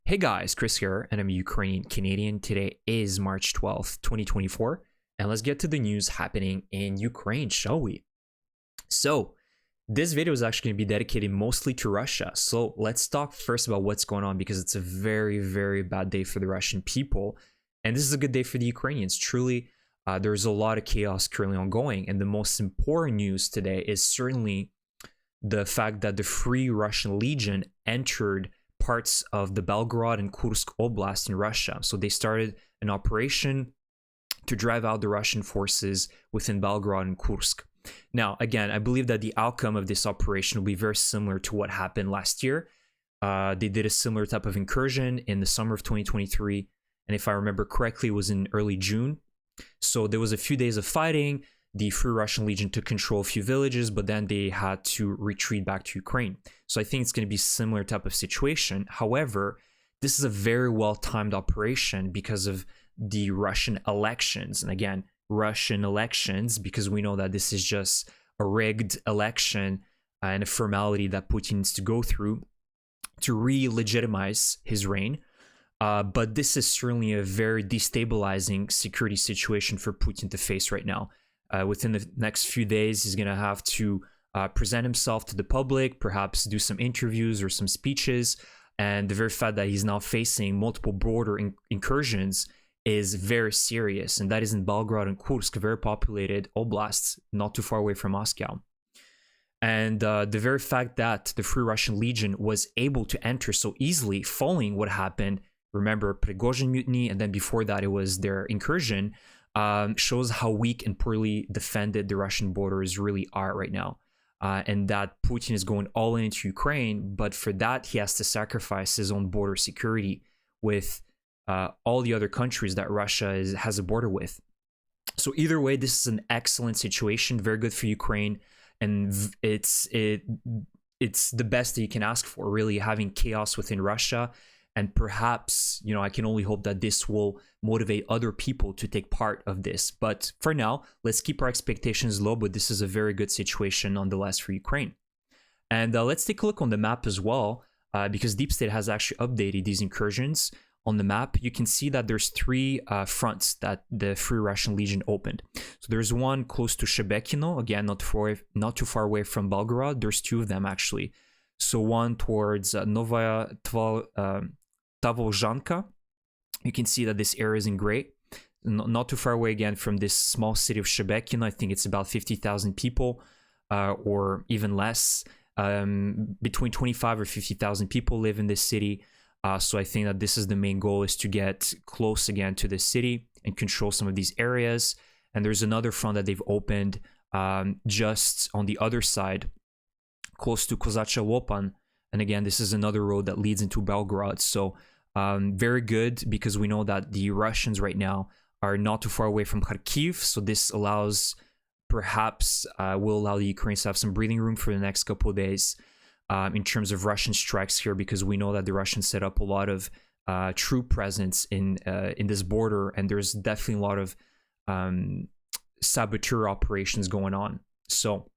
Hey guys, Chris here, and I'm a Ukrainian Canadian. Today is March 12th, 2024, and let's get to the news happening in Ukraine, shall we? So, this video is actually going to be dedicated mostly to Russia. So, let's talk first about what's going on because it's a very, very bad day for the Russian people, and this is a good day for the Ukrainians. Truly, there's a lot of chaos currently ongoing, and the most important news today is certainly the fact that the Free Russian Legion entered parts of the Belgorod and Kursk oblast in Russia. So they started an operation to drive out the Russian forces within Belgorod and Kursk. Now, again, I believe that the outcome of this operation will be very similar to what happened last year. They did a similar type of incursion in the summer of 2023. And if I remember correctly, it was in early June. So there was a few days of fighting. The Free Russian Legion took control of a few villages, but then they had to retreat back to Ukraine. So I think it's going to be a similar type of situation. However, this is a very well-timed operation because of the Russian elections. And again, Russian elections, because we know that this is just a rigged election and a formality that Putin needs to go through to re-legitimize his reign. But this is certainly a very destabilizing security situation for Putin to face right now. Within the next few days, he's going to have to present himself to the public, perhaps do some interviews or some speeches. And the very fact that he's now facing multiple border incursions is very serious. And that is in Belgorod and Kursk, very populated oblasts, not too far away from Moscow. And the very fact that the Free Russian Legion was able to enter so easily following what happened, remember Prigozhin mutiny, and then before that it was their incursion, shows how weak and poorly defended the Russian borders really are right now. And that Putin is going all into Ukraine, but for that he has to sacrifice his own border security with all the other countries that Russia has a border with. So either way, this is an excellent situation, very good for Ukraine, and it's the best that you can ask for, really, having chaos within Russia. And perhaps, I can only hope that this will motivate other people to take part of this. But for now, let's keep our expectations low, but this is a very good situation nonetheless for Ukraine. And let's take a look on the map as well, because Deep State has actually updated these incursions. On the map, you can see that there's three fronts that the Free Russian Legion opened. So there's one close to Shebekino, again, not too far away from Belgorod. There's two of them, actually. So one towards Novaya Tavozhanka. You can see that this area is in gray, not too far away again from this small city of Shebekino. I think it's about 50,000 people, or even less. Between 25 or 50,000 people live in this city. So I think that this is the main goal, is to get close again to the city and control some of these areas. And there's another front that they've opened just on the other side, close to Kozacha Lopan. And again, this is another road that leads into Belgorod. So very good, because we know that the Russians right now are not too far away from Kharkiv. So this allows, perhaps will allow the Ukrainians to have some breathing room for the next couple of days in terms of Russian strikes here, because we know that the Russians set up a lot of troop presence in this border, and there's definitely a lot of saboteur operations going on. So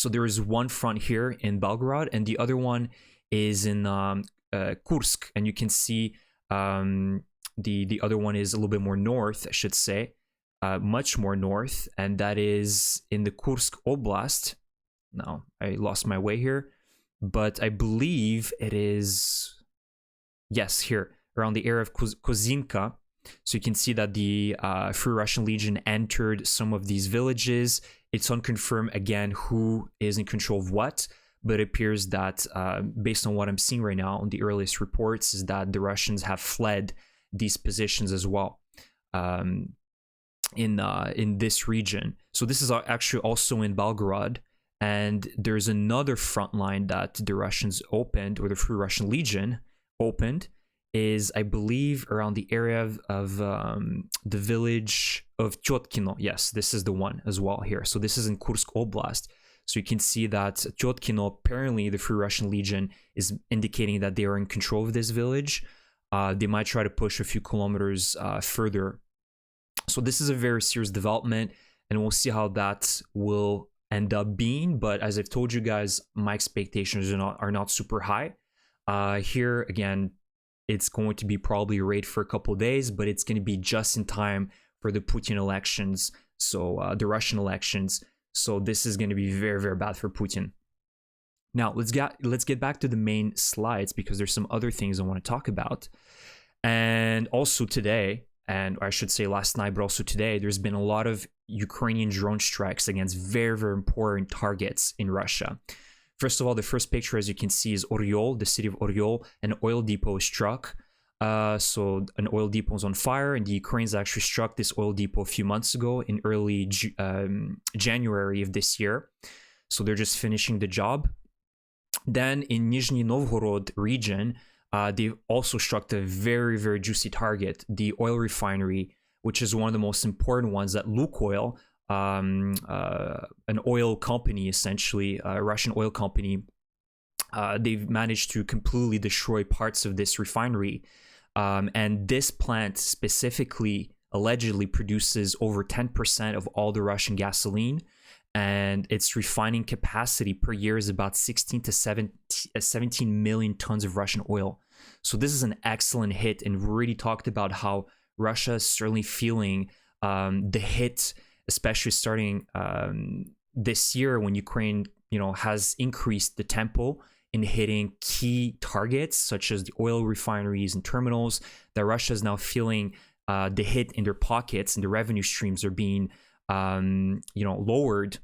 there is one front here in Belgorod, and the other one is in Kursk, and you can see the other one is a little bit more north, I should say, much more north, and that is in the Kursk Oblast. Now, I lost my way here, but I believe it is, yes, here, around the area of Kozinka. So you can see that the Free Russian Legion entered some of these villages. It's unconfirmed, again, who is in control of what, but it appears that, based on what I'm seeing right now on the earliest reports, is that the Russians have fled these positions as well in this region. So this is actually also in Belgorod, and there's another front line that the Russians opened, or the Free Russian Legion opened, is, I believe, around the area of the village of Tyotkino. Yes, this is the one as well here. So this is in Kursk Oblast. So you can see that Tyotkino, apparently the Free Russian Legion is indicating that they are in control of this village. They might try to push a few kilometers further. So this is a very serious development, and we'll see how that will end up being. But as I've told you guys, my expectations are not super high. Here again, It's going to be probably a raid for a couple of days, but it's going to be just in time for the Putin elections, so the Russian elections. So this is going to be very, very bad for Putin. Now let's get back to the main slides, because there's some other things I want to talk about. And also today, and I should say last night, but also today, there's been a lot of Ukrainian drone strikes against very, very important targets in Russia. First of all, the first picture, as you can see, is Oryol, the city of Oryol. An oil depot is struck. So an oil depot is on fire, and the Ukrainians actually struck this oil depot a few months ago in early January of this year. So they're just finishing the job. Then in Nizhny Novgorod region, they also struck a very, very juicy target, the oil refinery, which is one of the most important ones at Lukoil, an oil company, essentially, a Russian oil company. They've managed to completely destroy parts of this refinery. And this plant specifically allegedly produces over 10% of all the Russian gasoline. And its refining capacity per year is about 16 to 17 million tons of Russian oil. So this is an excellent hit, and really talked about how Russia is certainly feeling the hit, especially starting this year when Ukraine, has increased the tempo in hitting key targets such as the oil refineries and terminals. That Russia is now feeling the hit in their pockets, and the revenue streams are being lowered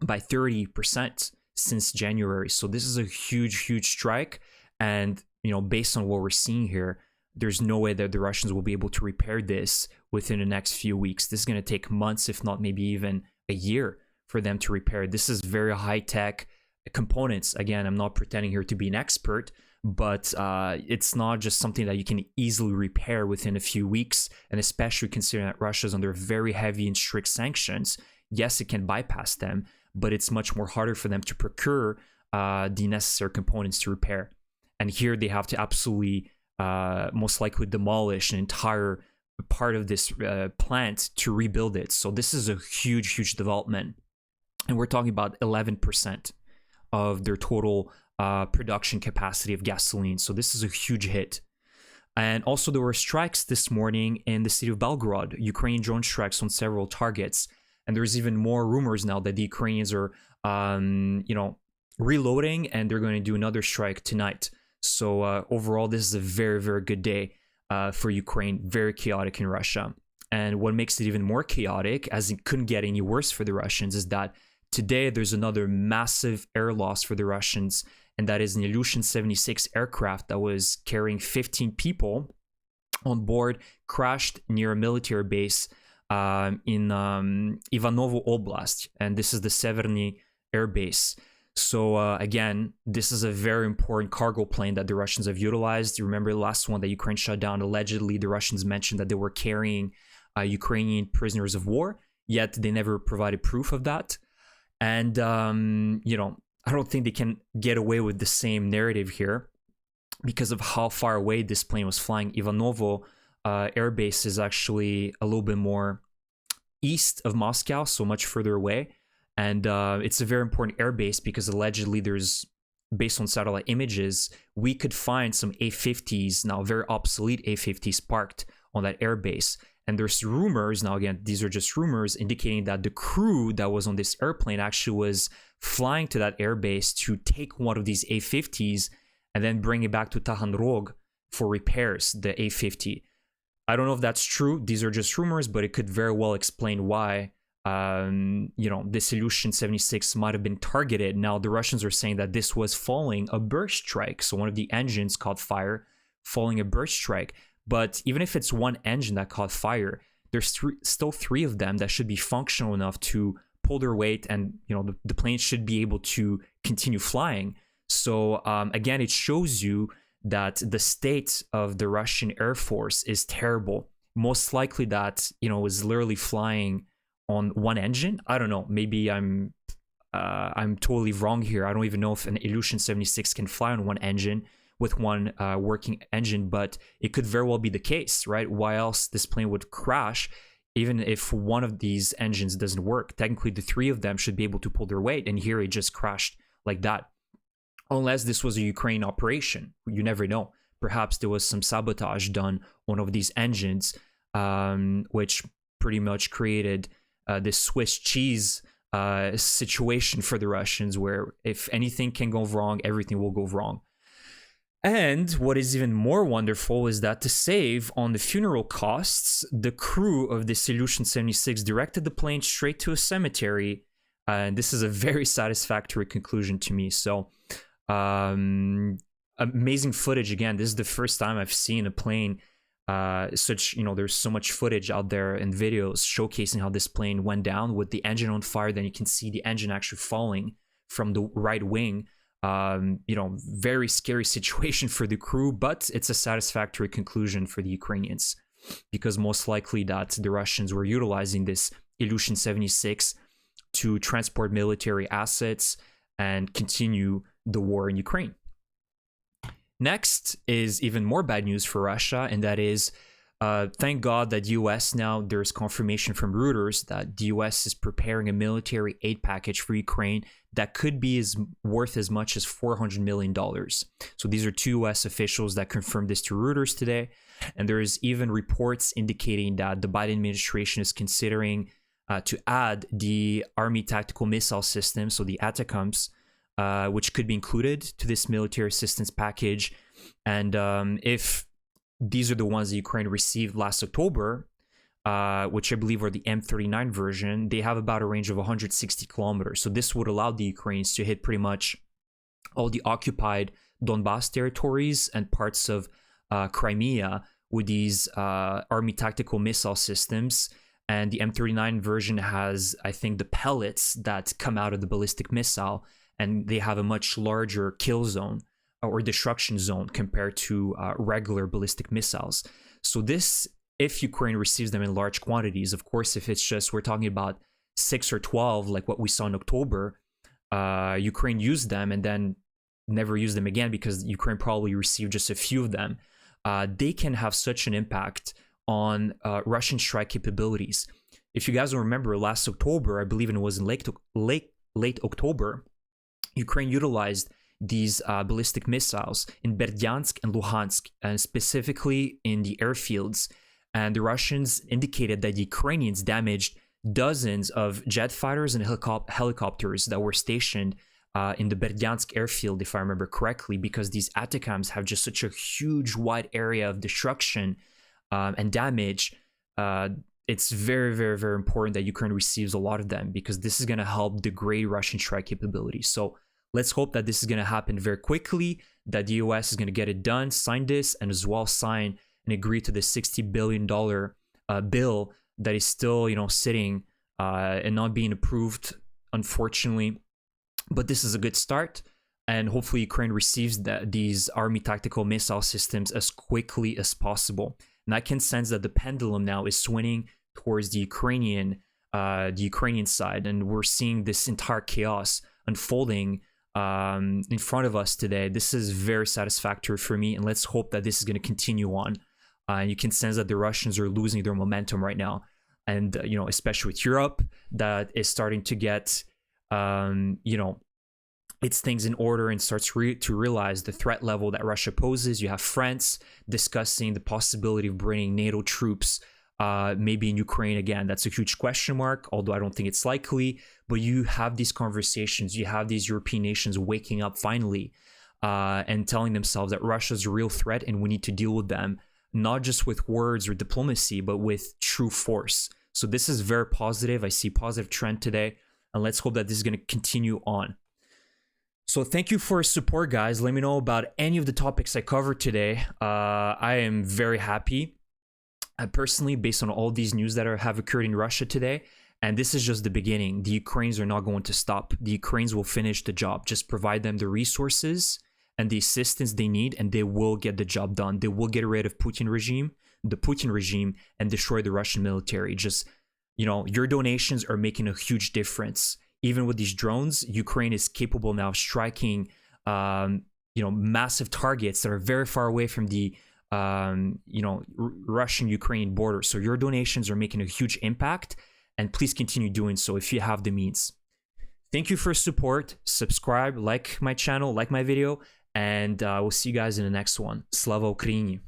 by 30% since January. So this is a huge, huge strike. And, based on what we're seeing here, there's no way that the Russians will be able to repair this within the next few weeks. This is going to take months, if not maybe even a year, for them to repair. This is very high-tech components. Again, I'm not pretending here to be an expert, but it's not just something that you can easily repair within a few weeks, and especially considering that Russia's under very heavy and strict sanctions. Yes, it can bypass them, but it's much more harder for them to procure the necessary components to repair. And here they have to absolutely, most likely, demolish an entire part of this plant to rebuild it. So this is a huge, huge development. And we're talking about 11% of their total production capacity of gasoline. So this is a huge hit. And also there were strikes this morning in the city of Belgorod, Ukrainian drone strikes on several targets. And there's even more rumors now that the Ukrainians are, reloading, and they're going to do another strike tonight. So overall, this is a very, very good day for Ukraine. Very chaotic in Russia. And what makes it even more chaotic, as it couldn't get any worse for the Russians, is that today there's another massive air loss for the Russians, and that is an Ilyushin 76 aircraft that was carrying 15 people on board, crashed near a military base in Ivanovo Oblast, and this is the Severny Air Base. So again, this is a very important cargo plane that the Russians have utilized. You remember the last one that Ukraine shut down? Allegedly, the Russians mentioned that they were carrying Ukrainian prisoners of war, yet they never provided proof of that. And, I don't think they can get away with the same narrative here because of how far away this plane was flying. Ivanovo Air Base is actually a little bit more east of Moscow, so much further away. And it's a very important air base because allegedly there's, based on satellite images, we could find some A-50s, now very obsolete A-50s, parked on that air base. And there's rumors, now again, these are just rumors, indicating that the crew that was on this airplane actually was flying to that air base to take one of these A-50s and then bring it back to Taganrog for repairs, the A-50. I don't know if that's true. These are just rumors, but it could very well explain why this Ilyushin 76 might have been targeted. Now, the Russians are saying that this was following a burst strike. So one of the engines caught fire following a burst strike. But even if it's one engine that caught fire, there's still three of them that should be functional enough to pull their weight, and the plane should be able to continue flying. So again, it shows you that the state of the Russian Air Force is terrible. Most likely that was literally flying on one engine. I don't know. Maybe I'm totally wrong here. I don't even know if an Ilyushin 76 can fly on one engine with one working engine, but it could very well be the case, right? Why else this plane would crash, even if one of these engines doesn't work? Technically, the three of them should be able to pull their weight, and here it just crashed like that. Unless this was a Ukraine operation, you never know. perhaps there was some sabotage done on one of these engines, which pretty much created this Swiss cheese situation for the Russians, where if anything can go wrong, everything will go wrong. And what is even more wonderful is that to save on the funeral costs, the crew of the Ilyushin 76 directed the plane straight to a cemetery. And this is a very satisfactory conclusion to me. So, amazing footage. Again, this is the first time I've seen a plane there's so much footage out there and videos showcasing how this plane went down with the engine on fire. Then you can see the engine actually falling from the right wing. Very scary situation for the crew, but it's a satisfactory conclusion for the Ukrainians, because most likely that the Russians were utilizing this Ilyushin 76 to transport military assets and continue the war in Ukraine. Next is even more bad news for Russia, and that is, thank God that US now, there's confirmation from Reuters that the US is preparing a military aid package for Ukraine that could be worth as much as $400 million. So these are two US officials that confirmed this to Reuters today. And there is even reports indicating that the Biden administration is considering to add the Army tactical missile system, so the ATACMS, which could be included to this military assistance package. And if these are the ones that Ukraine received last October, which I believe are the M39 version, they have about a range of 160 kilometers. So this would allow the Ukrainians to hit pretty much all the occupied Donbass territories and parts of Crimea with these Army tactical missile systems. And the M39 version has, I think, the pellets that come out of the ballistic missile, and they have a much larger kill zone or destruction zone compared to regular ballistic missiles. So this, if Ukraine receives them in large quantities, of course, if it's just, we're talking about 6 or 12, like what we saw in October, Ukraine used them and then never used them again because Ukraine probably received just a few of them. They can have such an impact on Russian strike capabilities. If you guys don't remember, last October, I believe it was in late October, Ukraine utilized these ballistic missiles in Berdyansk and Luhansk, and specifically in the airfields. And the Russians indicated that the Ukrainians damaged dozens of jet fighters and helicopters that were stationed in the Berdyansk airfield, if I remember correctly, because these ATACMS have just such a huge, wide area of destruction and damage. It's very, very, very important that Ukraine receives a lot of them, because this is going to help degrade Russian strike capabilities. So let's hope that this is going to happen very quickly, that the US is going to get it done, sign this, and as well sign and agree to the $60 billion bill that is still, sitting and not being approved, unfortunately. But this is a good start, and hopefully Ukraine receives these Army tactical missile systems as quickly as possible. And I can sense that the pendulum now is swinging towards the Ukrainian side, and we're seeing this entire chaos unfolding in front of us today. This is very satisfactory for me, and let's hope that this is going to continue on. And you can sense that the Russians are losing their momentum right now, and especially with Europe, that is starting to get its things in order and starts to realize the threat level that Russia poses. You have France discussing the possibility of bringing NATO troops maybe in Ukraine again. That's a huge question mark, although I don't think it's likely. But you have these conversations, you have these European nations waking up finally and telling themselves that Russia's a real threat and we need to deal with them, not just with words or diplomacy, but with true force. So this is very positive. I see positive trend today, and let's hope that this is going to continue on. So thank you for your support, guys. Let me know about any of the topics I covered today. I am very happy, personally, based on all these news that have occurred in Russia today. And this is just the beginning. The Ukrainians are not going to stop. The Ukrainians will finish the job. Just provide them the resources and the assistance they need, and they will get the job done. They will get rid of the Putin regime, and destroy the Russian military. Just, your donations are making a huge difference. Even with these drones, Ukraine is capable now of striking, massive targets that are very far away from the, Russian-Ukrainian border. So your donations are making a huge impact, and please continue doing so if you have the means. Thank you for your support. Subscribe, like my channel, like my video, And we'll see you guys in the next one. Slava Ukraini!